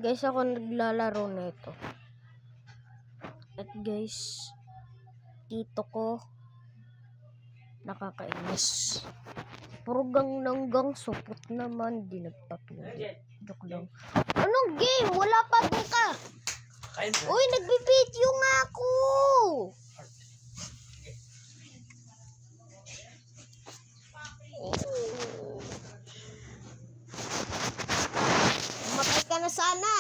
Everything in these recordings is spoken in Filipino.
Guys, ako naglalaro nito. At guys, tito ko nakakainis. Puro gang supot naman, di nagpapilip. Joke lang. Anong game? Wala pa doon ka. Uy, nagbibideo nga ako. Matay ka na sana.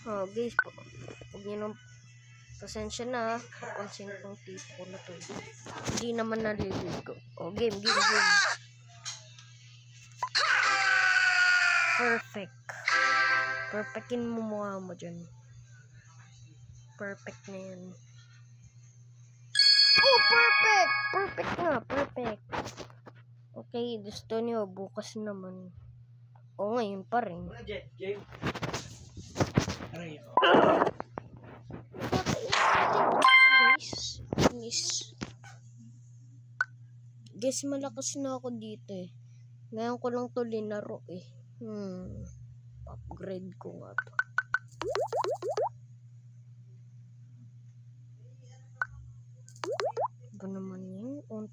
Oh, guys, huwag nyo nang pasensya na. Pansin kong tipo ko na to. Hindi naman naliligo. Oh, game. Perfect. Perfectin mo mukha mo dyan. Perfect na yan. Oh, perfect! Perfect nga, perfect. Okay, gusto nyo, bukas naman. O, ngayon pa rin. Guys, malakas na ako dito eh. Ngayon ko lang to linaro eh. Upgrade ko nga to. Ba naman yun?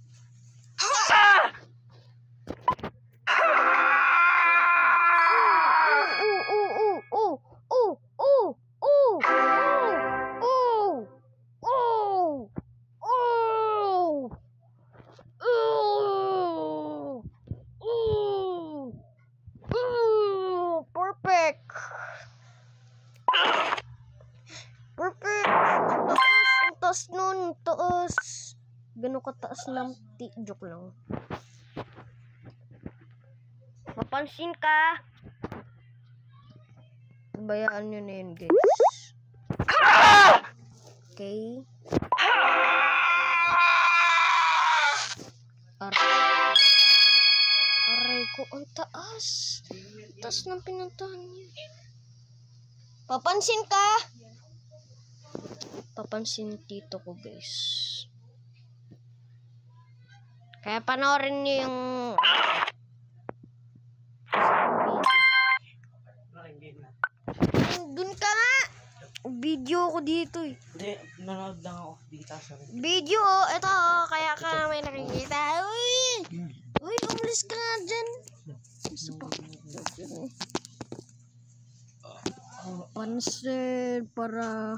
Perfect. Ang taas nun. Taas. Gano'n kataas ng joke lang. Mapansin ka. Bayaan nyo na yun, guys. Okay. Aray ko, ang taas. Taas ng pinuntahan niya. Papansin ka. Papansin tito ko, guys. Kaya panoorin niyo yung dun ka nga. Video ko dito eh. Hindi, nanonood lang ako. Video, ito kaya ka may nakikita. Uy, umalis ka nga dyan. Pansin para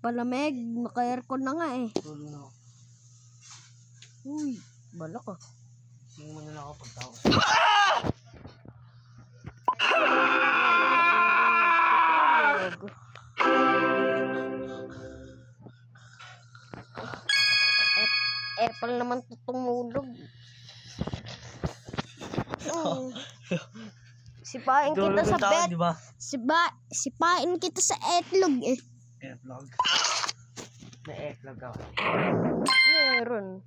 palamig, maka-aircon na nga eh. Uy, bala ka. Tingin mo na lang ako pagtapos. Apple naman tutungulog. Sipain kita sa bed. Diba? Sipain kita sa etlog eh. Etlog? May etlog ako. Meron.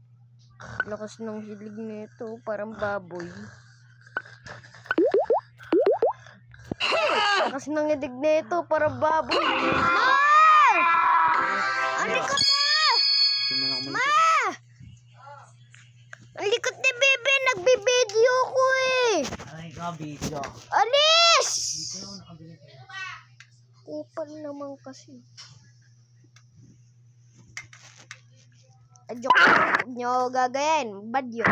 Lakas ng hilig nito, parang baboy. Lakas ng hilig nito, parang baboy. Ma! Ang likot na! Ma! Ang likot ni Bebe, nagbibideo ko eh. Ay, ka, video. Alis! Kupal naman kasi. Joke nyo gagayin. Bad yun.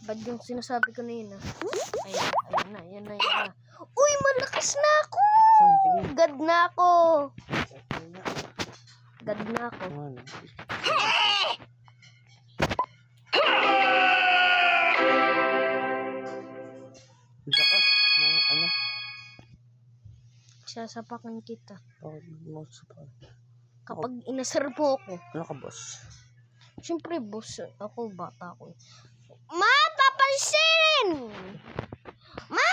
Bad yung sinasabi ko na yun ah. Ayan na. Uy, malakas na ako! God na ako! God na ako. Lakas ng ano? Sasapakan kita. Sapakan. Kapag inasar mo ako. Ano ka, boss? Siyempre, boss. Ako, bata ko. Ma! Papansin! Ma!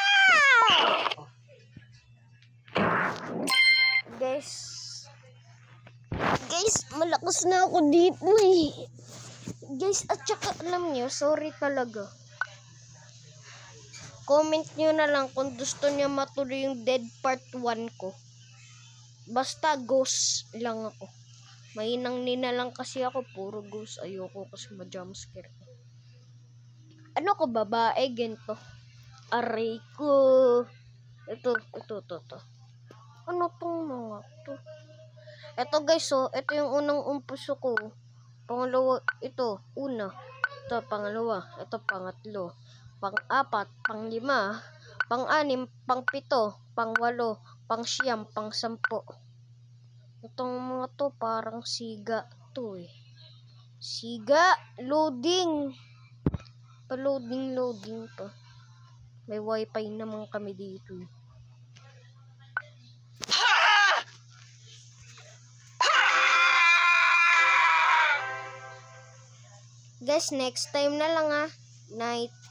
Guys, malakas na ako dito eh. Guys, at saka alam nyo, sorry talaga. Comment nyo na lang kung gusto nyo matuloy yung Dead Part 1 ko. Basta ghost lang ako. Mainang nina lang kasi ako. Puro ghost. Ayoko kasi ma-jumpscare. Ano ko, babae, ganito. Aray ko. Ito. Ano tong mga to? Ito guys, so, ito yung unang umpuso ko. Pangalawa, ito, una. Ito, pangalawa. Ito, pangatlo. Pang-apat, pang-lima, pang-anim, pang-pito, pang-walo, pang-siyam, pang-sampo. Itong mga to, parang siga to eh. Siga, loading. Pa-loading pa. May wifi naman kami dito. Guys, next time na lang ah. Night.